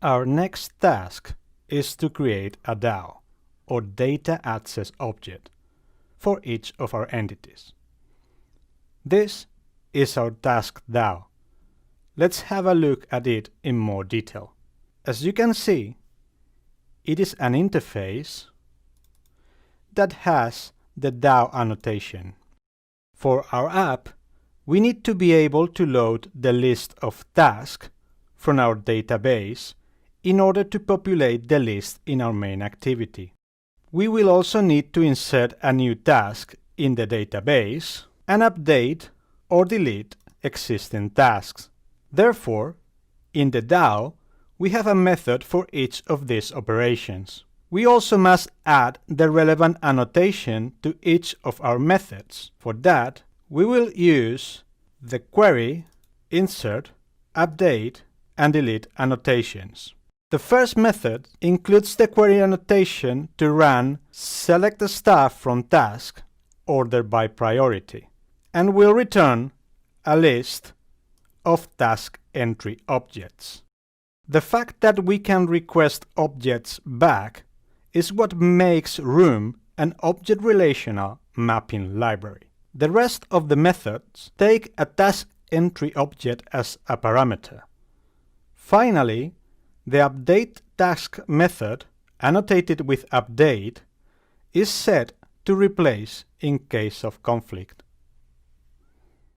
Our next task is to create a DAO, or Data Access Object, for each of our entities. This is our task DAO. Let's have a look at it in more detail. As you can see, it is an interface that has the DAO annotation. For our app, we need to be able to load the list of tasks from our database in order to populate the list in our main activity. We will also need to insert a new task in the database and update or delete existing tasks. Therefore, in the DAO, we have a method for each of these operations. We also must add the relevant annotation to each of our methods. For that, we will use the query, insert, update, and delete annotations. The first method includes the query annotation to run select the staff from task, order by priority, and will return a list of task entry objects. The fact that we can request objects back is what makes Room an object relational mapping library. The rest of the methods take a task entry object as a parameter. Finally, the update task method, annotated with update, is set to replace in case of conflict.